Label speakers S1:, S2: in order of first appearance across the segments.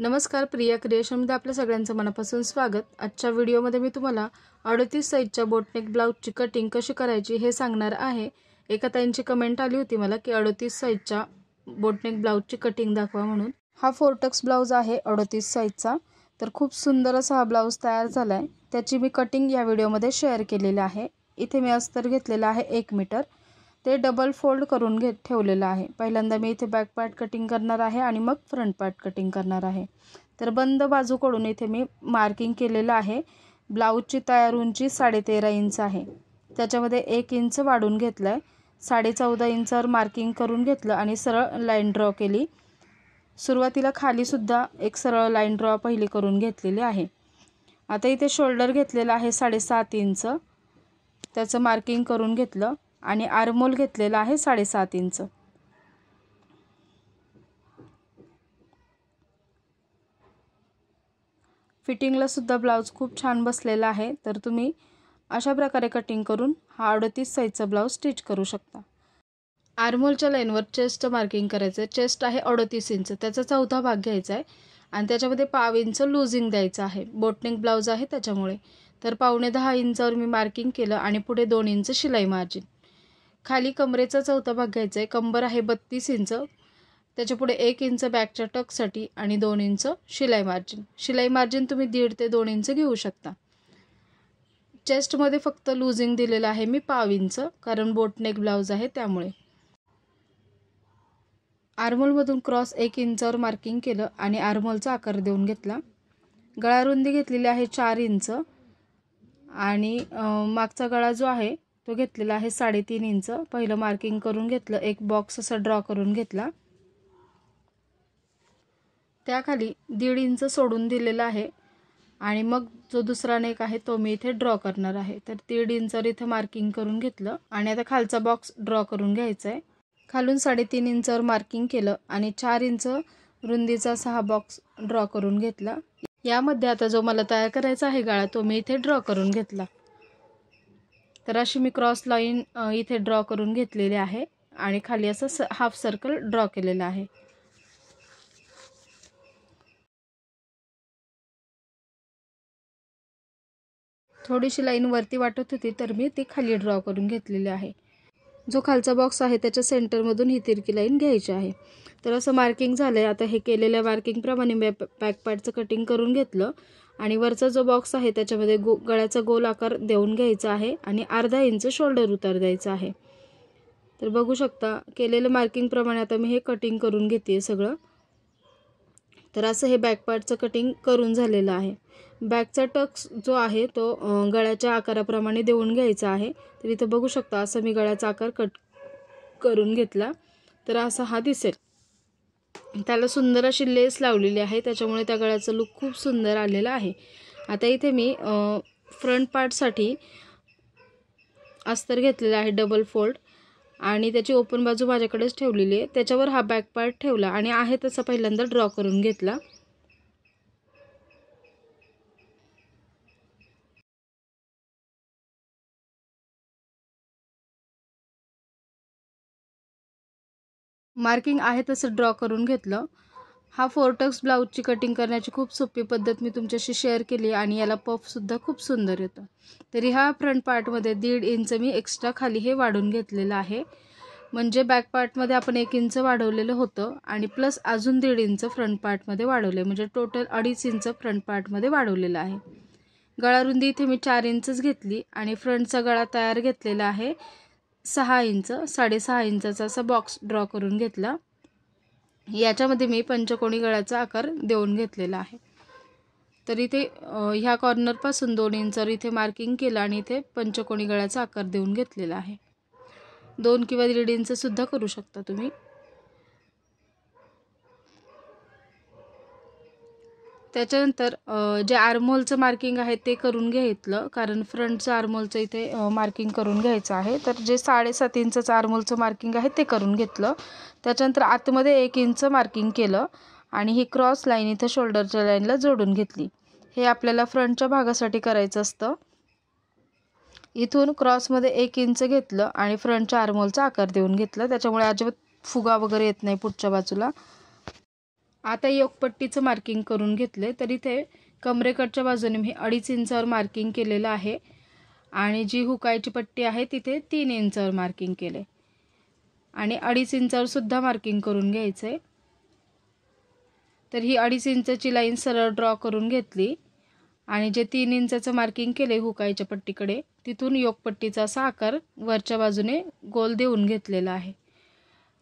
S1: नमस्कार, प्रिया क्रिएशनमध्ये आपल्या सगळ्यांचं मनापासून स्वागत। आजच्या व्हिडिओमध्ये मी तुम्हाला 38 साइजच्या बोटनेक ब्लाउजची कटिंग कशी करायची हे सांगणार आहे। एका ताईंची कमेंट आली होती मला की 38 साइजच्या बोटनेक ब्लाउजची कटिंग दाखवा म्हणून। हा 4 टक्स ब्लाउज आहे 38 साइजचा। तर खूप सुंदर असा हा ब्लाउज तयार झालाय। त्याची मी कटिंग या व्हिडिओमध्ये शेअर केलेली आहे। इथे मी अस्तर घेतलेला आहे 1 मीटर, ते डबल फोल्ड करून ठेवलेलं आहे। पहिल्यांदा मी इथे बॅक पार्ट कटिंग करणार आहे आणि मग फ्रंट पार्ट कटिंग करणार आहे। तर बंद बाजूकडून इथे मी मार्किंग केलेलं आहे। ब्लाउजची तयार उंची 13.5 इंच आहे। त्याच्यामध्ये 1 इंच वाढून घेतलाय। 14.5 इंचावर मार्किंग करून घेतलं आणि सरळ लाईन ड्रॉ केली। सुरुवातीला खाली सुद्धा एक सरळ लाईन ड्रॉ पहिली करून घेतलेली आहे। आता इथे शोल्डर घेतलेला आहे 7.5 इंच, त्याचं मार्किंग करून घेतलं आणि आर्महोल घेतलेला आहे 7.5 इंच। फिटिंगला सुद्धा ब्लाउज खूप छान बसलेला आहे। तर तुम्ही अशा प्रकारे कटिंग करून हा 38 साइजचा ब्लाउज स्टिच करू शकता। आर्महोलच्या लाईनवर चेस्ट मार्किंग करायचं। चेस्ट आहे 38 इंच, त्याचा चौथा भाग घ्यायचा आहे आणि त्याच्यामध्ये 1/2 इंच लूजिंग द्यायचं आहे। बोटनेक ब्लाउज आहे त्याच्यामुळे। तर 9.25 इंचावर मी मार्किंग केलं आणि पुढे 2 इंच शिलाई मार्जिन। खाली कमरेचा चौथा भाग घ्यायचा आहे। कंबर आहे 32 इंच, त्याच्या पुढे 1 इंच बॅकच्या टक्ससाठी आणि 2 इंच शिलाई मार्जिन। शिलाई मार्जिन तुम्ही 1.5 ते 2 इंच घेऊ शकता। चेस्टमध्ये फक्त लूजिंग दिलेलं आहे मी 1/2 इंच, कारण बोटनेक ब्लाउज आहे त्यामुळे। आर्महोलमधून क्रॉस 1 इंचावर मार्किंग केलं आणि आर्महोलचा आकार देऊन घेतला। गळा रुंदी घेतलेली आहे 4 इंच आणि मागचा गळा जो आहे तो घेतलेला आहे 3.5 इंच। पहिलं मार्किंग करून घेतलं, एक बॉक्स असा ड्रॉ करून घेतला। त्याखाली 1.5 इंच सोडून दिलेला आहे आणि मग जो दुसरा नेक आहे तो मी इथे ड्रॉ करणार आहे। तर 1.5 इंचावर इथे मार्किंग करून घेतलं आणि आता खालचा बॉक्स ड्रॉ करून घ्यायचा आहे। खालून 3.5 इंचावर मार्किंग केलं आणि 4 इंच रुंदीचा असा हा बॉक्स ड्रॉ करून घेतला। यामध्ये आता जो मला तयार करायचा आहे गळा तो मी इथे ड्रॉ करून घेतला। तर अशी मी क्रॉस लाईन इथे ड्रॉ करून घेतलेली आहे आणि खाली असं हाफ सर्कल ड्रॉ केलेला आहे। थोडीशी लाईन वरती वाटत होती तर मी ती खाली ड्रॉ करून घेतलेली आहे। जो खालचा बॉक्स आहे त्याच्या सेंटरमधून ही तिरकी लाईन घ्यायची आहे। तर असं मार्किंग झालंय। आता हे केलेल्या मार्किंगप्रमाणे मी बॅक पार्टचं कटिंग करून घेतलं आणि वरचा जो बॉक्स आहे त्याच्यामध्ये गळ्याचा गोल आकार देऊन घ्यायचा आहे आणि अर्धा इंच शोल्डर उतार द्यायचा आहे। तर बघू शकता केलेलं मार्किंगप्रमाणे आता मी हे कटिंग करून घेते सगळं। तर असं हे बॅक पार्टचं कटिंग करून झालेलं आहे। बॅकचा टक्स जो आहे तो गळ्याच्या आकाराप्रमाणे देऊन घ्यायचा आहे। तर इथं बघू शकता असं मी गळ्याचा आकार कट करून घेतला। तर असा हा दिसेल। त्याला सुंदर अशी लेस लावलेली आहे, त्याच्यामुळे त्या गळ्याचा लुक खूप सुंदर आलेला आहे। आता इथे मी फ्रंट पार्टसाठी अस्तर घेतलेला आहे डबल फोल्ड आणि त्याची ओपन बाजू माझ्याकडेच ठेवलेली आहे। त्याच्यावर हा बॅक पार्ट ठेवला आणि आहे तसा पहिल्यांदा ड्रॉ करून घेतला। मार्किंग आहे तसं ड्रॉ करून घेतलं। हा 4 टक्स ब्लाउजची कटिंग करण्याची खूप सोपी पद्धत मी तुमच्याशी शेअर केली आणि याला पफ सुद्धा खूप सुंदर येतं। तरी ह्या फ्रंट पार्टमध्ये 1.5 इंच मी एक्स्ट्रा खाली हे वाढून घेतलेलं आहे। म्हणजे बॅक पार्टमध्ये आपण 1 इंच वाढवलेलं होतं आणि प्लस अजून 1.5 इंच फ्रंट पार्टमध्ये वाढवले, म्हणजे टोटल 2.5 इंच फ्रंट पार्टमध्ये वाढवलेलं आहे। गळा रुंदी इथे मी 4 इंचच घेतली आणि फ्रंटचा गळा तयार घेतलेला आहे 6 इंच। 6.5 इंचाचा असा बॉक्स ड्रॉ करून घेतला। याच्यामध्ये मी पंचकोनी गळ्याचा आकार देऊन घेतलेला आहे। तर इथे ह्या कॉर्नरपासून 2 इंचावर इथे मार्किंग केलं आणि इथे पंचकोनी गळ्याचा आकार देऊन घेतलेला आहे। 2 किंवा 1.5 इंच सुद्धा करू शकता तुम्ही। त्याच्यानंतर जे आर्महोलचं मार्किंग आहे ते करून घेतलं, कारण फ्रंटचं आर्महोलचं इथे मार्किंग करून घ्यायचं आहे। तर जे 7.5 इंचचं आर्महोलचं मार्किंग आहे ते करून घेतलं। त्याच्यानंतर आतमध्ये 1 इंच मार्किंग केलं आणि ही क्रॉस लाईन इथं शोल्डरच्या लाईनला जोडून घेतली। हे आपल्याला फ्रंटच्या भागासाठी करायचं असतं। इथून क्रॉसमध्ये 1 इंच घेतलं आणि फ्रंटच्या आर्महोलचा आकार देऊन घेतला, त्याच्यामुळे अजिबात फुगा वगैरे येत नाही पुढच्या बाजूला। आता योकपट्टीचं मार्किंग करून घेतले, तर इथे कमरेकडच्या बाजूने मी 2.5 इंचावर मार्किंग केलेलं आहे आणि जी हुकायची पट्टी आहे तिथे 3 इंचावर मार्किंग केले आणि 2.5 इंचावर सुद्धा मार्किंग करून घ्यायचं आहे। तर ही 2.5 इंचाची लाईन सरळ ड्रॉ करून घेतली आणि जे 3 इंचाचं मार्किंग केले हुकायच्या पट्टीकडे तिथून योकपट्टीचा असा आकार वरच्या बाजूने गोल देऊन घेतलेला आहे।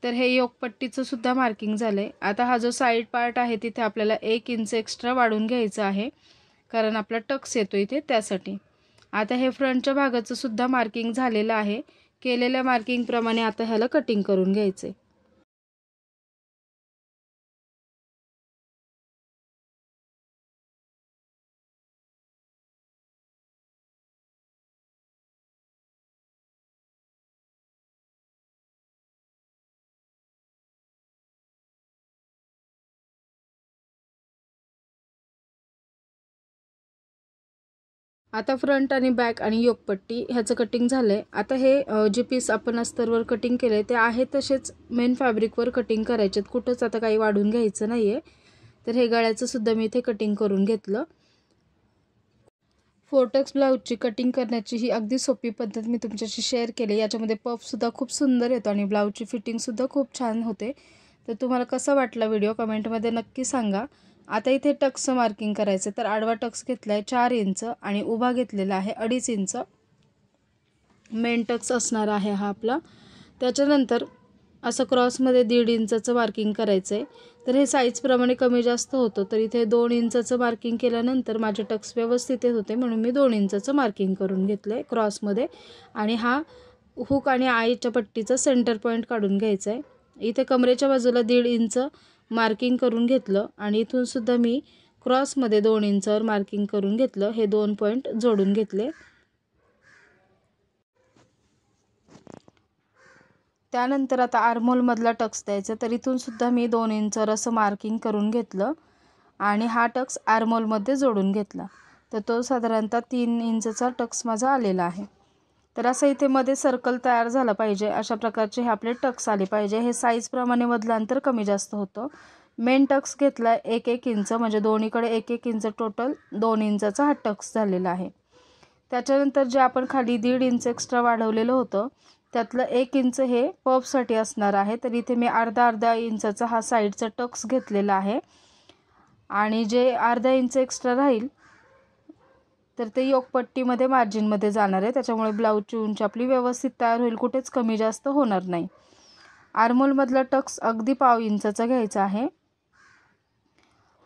S1: तर हे योकपट्टीचं सुद्धा मार्किंग झालंय। आता हा जो साइड पार्ट आहे तिथे आपल्याला 1 इंच एक्स्ट्रा वाढवून घ्यायचा आहे, कारण आपला टक्स येतो इथे त्यासाठी। आता हे फ्रंटच्या भागाचं सुद्धा मार्किंग झालेलं आहे। केलेल्या मार्किंग प्रमाणे आता ह्याला कटिंग करून घ्यायचे। आता फ्रंट आणि बॅक आणि योकपट्टी ह्याचं कटिंग झालंय। आता हे जे पीस आपण अस्तरवर कटिंग केले ते आहे तसेच मेन फॅब्रिकवर कटिंग करायचे, कुठंच आता काही वाढून घ्यायचं नाहीये। तर हे गळ्याचं सुद्धा मी इथे कटिंग करून घेतलं। फोर्टक्स ब्लाउजची कटिंग करण्याची ही अगदी सोपी पद्धत मी तुमच्याशी शेअर केली। याच्यामध्ये पफ सुद्धा खूप सुंदर येतो आणि ब्लाउजची फिटिंग सुद्धा खूप छान होते। तर तुम्हाला कसा वाटला व्हिडिओ कमेंटमध्ये नक्की सांगा। आता इथे टक्सचं मार्किंग करायचं, तर आडवा टक्स घेतलाय 4 इंच आणि उभा घेतलेला आहे 2.5 इंच। मेन टक्स असणार आहे हा आपला। त्याच्यानंतर असं क्रॉसमध्ये 1.5 इंचाचं मार्किंग करायचं आहे। तर हे साईज प्रमाणे कमी जास्त होतं, तर इथे 2 इंचाचं मार्किंग केल्यानंतर माझे टक्स व्यवस्थित येत होते म्हणून मी 2 इंचाचं मार्किंग करून घेतलंय क्रॉसमध्ये। आणि हा हुक आणि आईच्या पट्टीचा सेंटर पॉईंट काढून घ्यायचा आहे। इथे कमरेच्या बाजूला 1.5 इंच मार्किंग करून घेतलं आणि इथून सुद्धा मी क्रॉसमध्ये 2 इंचावर मार्किंग करून घेतलं। हे 2 पॉईंट जोडून घेतले। त्यानंतर आता आर्महोल मधला टक्स द्यायचा, तर इथून सुद्धा मी 2 इंचावर असं मार्किंग करून घेतलं आणि हा टक्स आर्महोल मध्ये जोडून घेतला। तर तो साधारणतः 3 इंचचा टक्स माझा आलेला आहे। तर असं इथे मध्ये सर्कल तयार झाला पाहिजे, अशा प्रकारचे हे आपले टक्स आले पाहिजे। हे साईज प्रमाणे मधलांतर कमी जास्त होतं। मेन टक्स घेतला 1-1 इंच, म्हणजे दोन्हीकडे 1-1 इंच, टोटल 2 इंचाचा हा टक्स झालेला आहे। त्याच्यानंतर जे आपण खाली 1.5 इंच एक्स्ट्रा वाढवलेलं होतं त्यातलं 1 इंच हे पफसाठी असणार आहे। तर इथे मी अर्धा इंचाचा हा साईडचा टक्स घेतलेला आहे आणि जे अर्धा इंच एक्स्ट्रा राहील तर ते योकपट्टीमध्ये मार्जिनमध्ये जाणार आहे, त्याच्यामुळे ब्लाउजची उंची आपली व्यवस्थित तयार होईल, कुठेच कमी जास्त होणार नाही। आर्महोल मधला टक्स अगदी 1/2 इंचाचा घ्यायचा आहे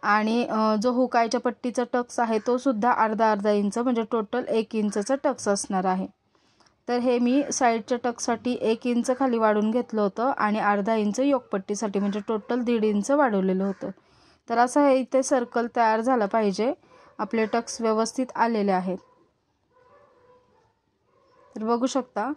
S1: आणि जो हुकायच्या पट्टीचा टक्स आहे तो सुद्धा अर्धा इंच, म्हणजे टोटल 1 इंचचा टक्स असणार आहे। तर हे मी साईडच्या टक्ससाठी 1 इंच खाली वाढवून घेतलं होतं आणि अर्धा इंच योकपट्टीसाठी, म्हणजे टोटल 1.5 इंच वाढवलेलं होतं। तर असं हे इथे सर्कल तयार झाला पाहिजे। आपले टक्स व्यवस्थित आलेले आहेत, तर बघू शकता।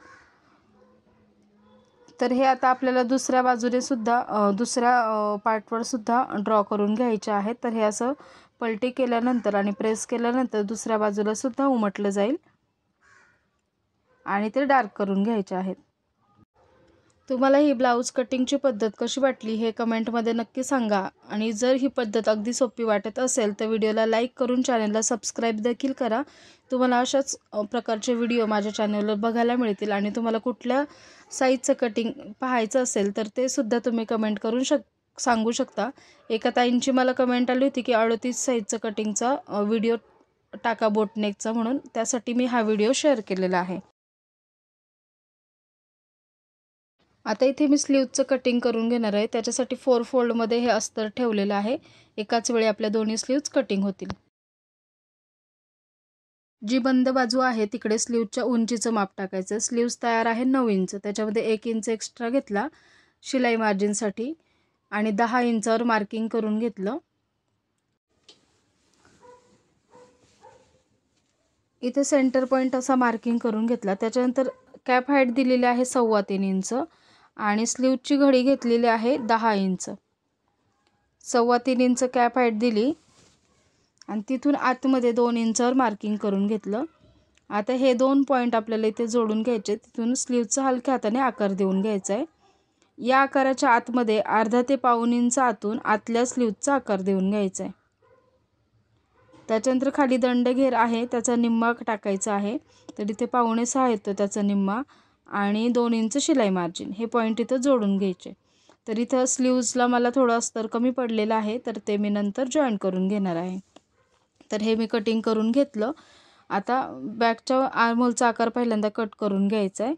S1: तर हे आता आपल्याला दुसऱ्या बाजूने सुद्धा दुसऱ्या पार्टवर सुद्धा ड्रॉ करून घ्यायचे आहेत। तर हे असं पलटी केल्यानंतर आणि प्रेस केल्यानंतर दुसऱ्या बाजूला सुद्धा उमटलं जाईल आणि ते डार्क करून घ्यायचे आहेत। तुम्हाला ही ब्लाउज कटिंगची पद्धत कशी वाटली हे कमेंटमध्ये नक्की सांगा आणि जर ही पद्धत अगदी सोपी वाटत असेल तर व्हिडिओला लाईक करून चॅनलला सबस्क्राईब देखील करा। तुम्हाला अशाच प्रकारचे व्हिडिओ माझ्या चॅनलवर बघायला मिळतील आणि तुम्हाला कुठल्या साईजचं कटिंग पाहायचं असेल तर ते सुद्धा तुम्ही कमेंट करून सांगू शकता। एका ताईंची मला कमेंट आली होती की 38 साईजचं कटिंगचा व्हिडिओ टाका बोटनेकचा, म्हणून त्यासाठी मी हा व्हिडिओ शेअर केलेला आहे। आता इथे मी स्लीवचं कटिंग करून घेणार आहे, त्याच्यासाठी 4 फोल्डमध्ये हे अस्तर ठेवलेलं आहे। एकाच वेळी आपल्या दोन्ही स्लीव्ज कटिंग होतील। जी बंद बाजू आहे तिकडे स्लीवच्या उंचीचं माप टाकायचं। स्लीव्स तयार आहे 9 इंच, त्याच्यामध्ये 1 इंच एक्स्ट्रा घेतला शिलाई मार्जिनसाठी आणि 10 इंचावर मार्किंग करून घेतलं। इथे सेंटर पॉईंट असा मार्किंग करून घेतला। त्याच्यानंतर कॅप हाईट दिलेली आहे 3.25 इंच आणि स्लीवची घडी घेतलेली आहे 10 इंच। 3.25 इंच कॅप हाईट दिली आणि तिथून आतमध्ये 2 इंचावर मार्किंग करून घेतलं। आता हे 2 पॉईंट आपल्याला इथे जोडून घ्यायचे, तिथून स्लीवचा हलक्या हाताने आकार देऊन घ्यायचा आहे या आकाराच्या आतमध्ये अर्धा ते पाऊण इंच आतून आतल्या स्लीव्हचा आकार देऊन घ्यायचा आहे. त्याच्यानंतर खाली दंडघेर आहे त्याचा निम्मा टाकायचा आहे. तर इथे 5.6 येतो त्याचा निम्मा आणि 2 इंच शिलाई मार्जिन हे पॉईंट इथं जोडून घ्यायचे. तर इथं स्लीव्जला मला थोडं अस्तर कमी पडलेलं आहे तर ते मी नंतर जॉईन करून घेणार आहे. तर हे मी कटिंग करून घेतलं. आता बॅकच्या आर्महोलचा आकार पहिल्यांदा कट करून घ्यायचा आहे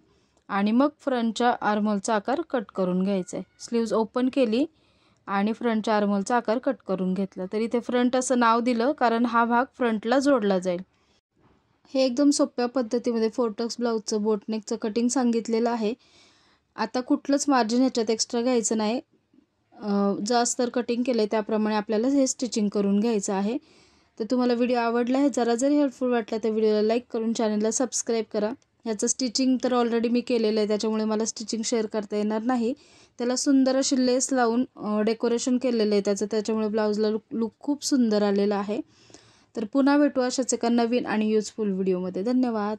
S1: आणि मग फ्रंटच्या आर्महोलचा आकार कट करून घ्यायचा आहे. स्लीव्ज ओपन केली आणि फ्रंटच्या आर्महोलचा आकार कट करून घेतला. तर इथे फ्रंट असं नाव दिलं कारण हा भाग फ्रंटला जोडला जाईल. हे एकदम सोप्या पद्धतीमध्ये फोर्टक्स ब्लाऊजचं बोटनेकचं कटिंग सांगितलेलं आहे. आता कुठलंच मार्जिन ह्याच्यात एक्स्ट्रा घ्यायचं नाही. जे अस्तर कटिंग केलं आहे त्याप्रमाणे आपल्याला हे स्टिचिंग करून घ्यायचं आहे. तर तुम्हाला व्हिडिओ आवडला आहे, जरा जरी हेल्पफुल वाटला तर व्हिडिओला लाईक करून चॅनलला सबस्क्राईब करा. ह्याचं स्टिचिंग तर ऑलरेडी मी केलेलं आहे त्याच्यामुळे मला स्टिचिंग शेअर करता येणार नाही. त्याला सुंदर अशी लेस लावून डेकोरेशन केलेलं आहे त्याच्यामुळे ब्लाऊजला लुक खूप सुंदर आलेला आहे. तर पुन्हा भेटू अशाच एका नवीन आणि युजफुल व्हिडिओमध्ये. धन्यवाद.